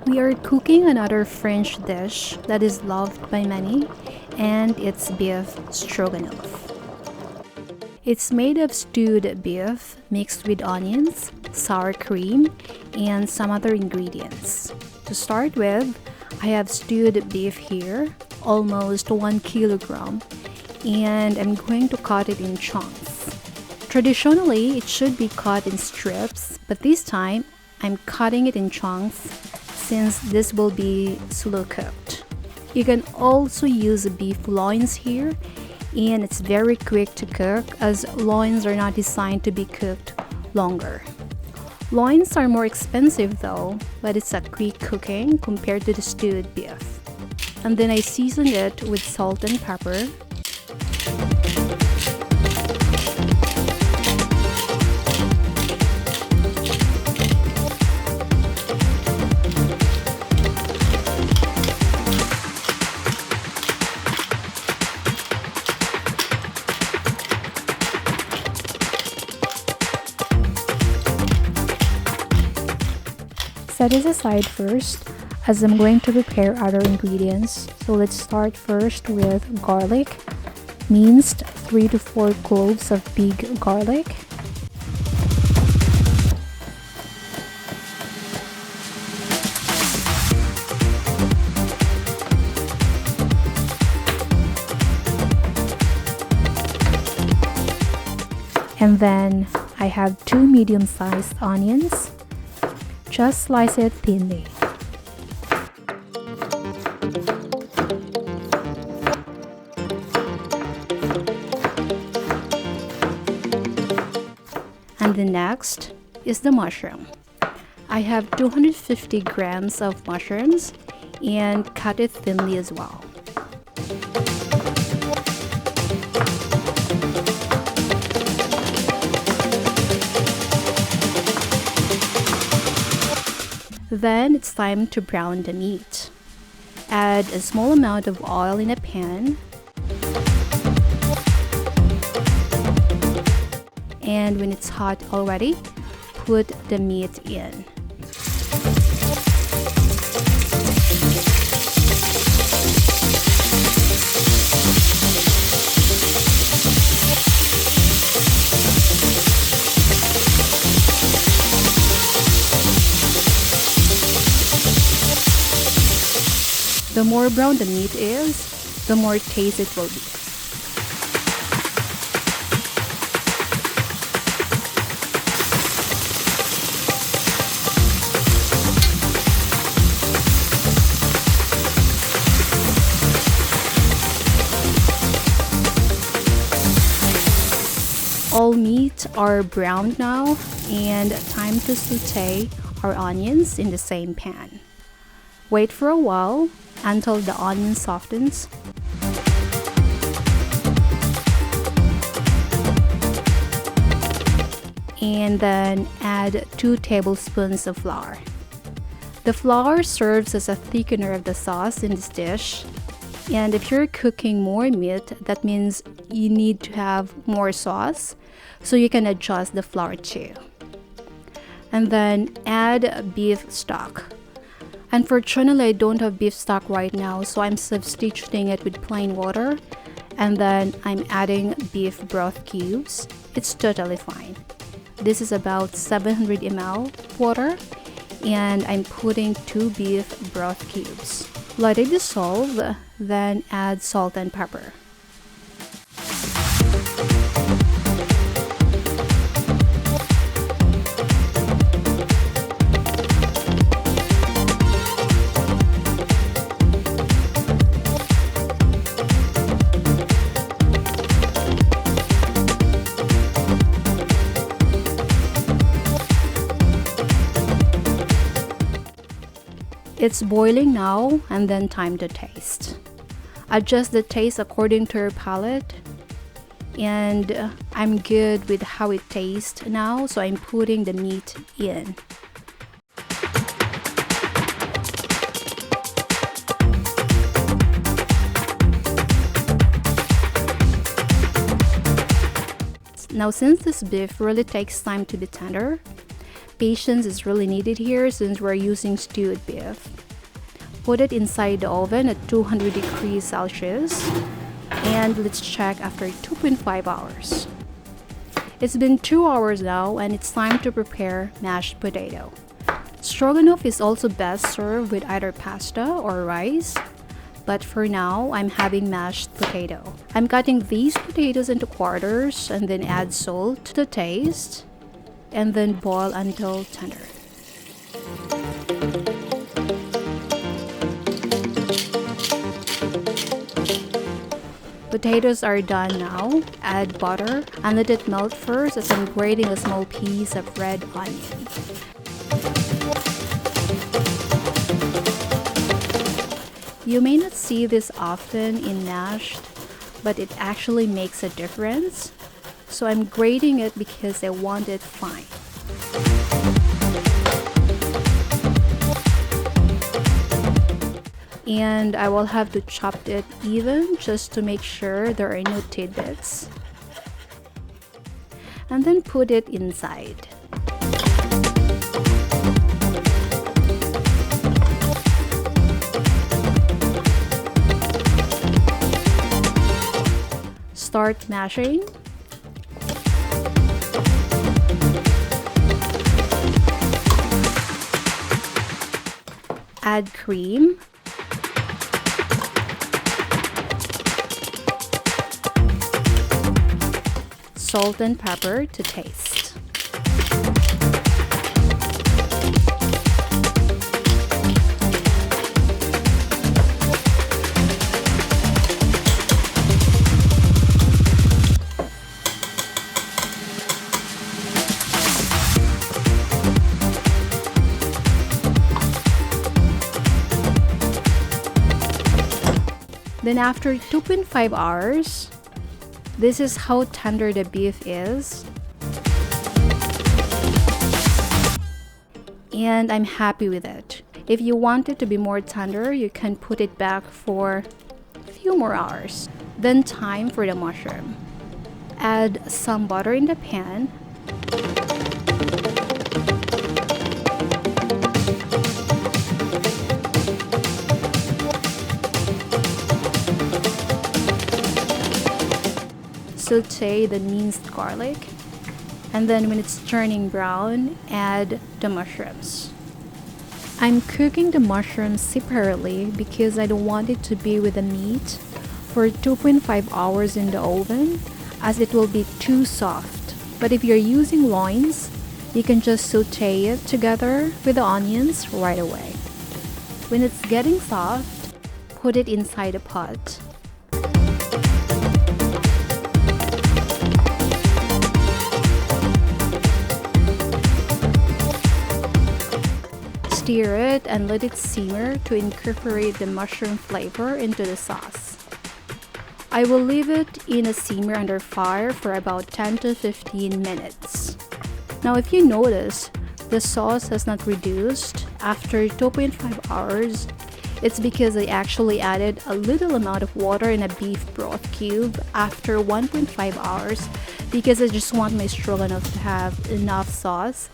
We are cooking another French dish that is loved by many, and it's beef stroganoff. It's made of stewed beef mixed with onions, sour cream, and some other ingredients. To start with, I have stewed beef here, almost 1 kilogram, and I'm going to cut it in chunks. Traditionally, it should be cut in strips, but this time I'm cutting it in chunks since this will be slow cooked. You can also use beef loins here, and it's very quick to cook as loins are not designed to be cooked longer. Loins are more expensive though, but it's a quick cooking compared to the stewed beef. And then I seasoned it with salt and pepper. Set it aside first as I'm going to prepare other ingredients. So let's start first with garlic. Minced 3 to 4 cloves of big garlic. And then I have 2 medium-sized onions. Just slice it thinly. And the next is the mushroom. I have 250 grams of mushrooms and cut it thinly as well. Then it's time to brown the meat. Add a small amount of oil in a pan. And when it's hot already, put the meat in. The more brown the meat is, the more taste it will be. All meat are browned now, and time to saute our onions in the same pan. Wait for a while until the onion softens. And then add 2 tablespoons of flour. The flour serves as a thickener of the sauce in this dish. And if you're cooking more meat, that means you need to have more sauce, so you can adjust the flour too. And then add beef stock. Unfortunately, I don't have beef stock right now, so I'm substituting it with plain water, and then I'm adding beef broth cubes. It's totally fine. This is about 700 ml water, and I'm putting 2 beef broth cubes. Let it dissolve, then add salt and pepper. It's boiling now, and then time to taste. Adjust the taste according to your palate, and I'm good with how it tastes now, so I'm putting the meat in. Now, since this beef really takes time to be tender, Patience is really needed here since we're using stewed beef. Put it inside the oven at 200 degrees Celsius and let's check after 2.5 hours. It's been 2 hours now and it's time to prepare mashed potato. Stroganoff is also best served with either pasta or rice, but for now I'm having mashed potato. I'm cutting these potatoes into quarters and then add salt to taste and then boil until tender. Potatoes are done now. Add butter and let it melt first as I'm grating a small piece of red onion. You may not see this often in mashed, but it actually makes a difference. So I'm grating it because I want it fine. And I will have to chop it even just to make sure there are no tidbits. And then put it inside. Start mashing. Add cream. Salt and pepper to taste. Then after 2.5 hours, this is how tender the beef is. And I'm happy with it. If you want it to be more tender, you can put it back for a few more hours. Then time for the mushroom. Add some butter in the pan. Saute the minced garlic, and then when it's turning brown, add the mushrooms. I'm cooking the mushrooms separately because I don't want it to be with the meat for 2.5 hours in the oven as it will be too soft. But if you're using loins, you can just saute it together with the onions right away. When it's getting soft, put it inside a pot. Stir it and let it simmer to incorporate the mushroom flavor into the sauce. I will leave it in a simmer under fire for about 10 to 15 minutes. Now if you notice, the sauce has not reduced after 2.5 hours. It's because I actually added a little amount of water in a beef broth cube after 1.5 hours because I just want my stroganoff to have enough sauce.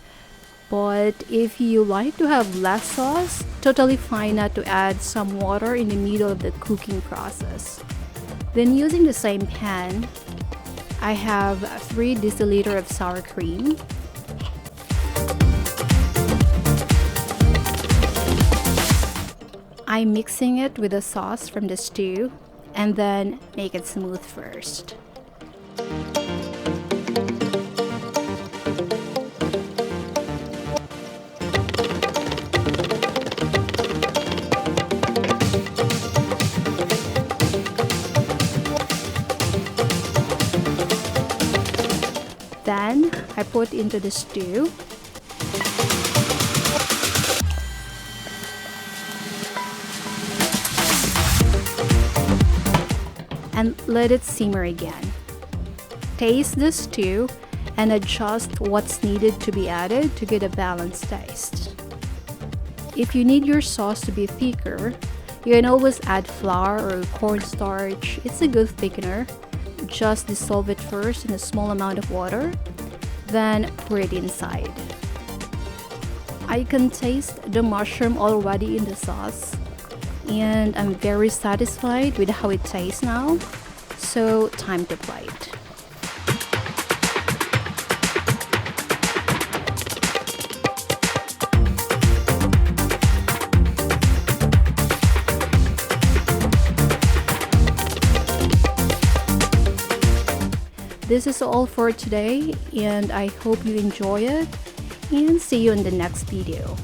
But if you like to have less sauce, totally fine not to add some water in the middle of the cooking process. Then using the same pan, I have 3 deciliters of sour cream. I'm mixing it with the sauce from the stew and then make it smooth first. Then I put into the stew. And let it simmer again. Taste the stew and adjust what's needed to be added to get a balanced taste. If you need your sauce to be thicker, you can always add flour or cornstarch. It's a good thickener. Just dissolve it first in a small amount of water, then pour it inside. I can taste the mushroom already in the sauce, and I'm very satisfied with how it tastes now. So time to plate. This is all for today, and I hope you enjoy it, and see you in the next video.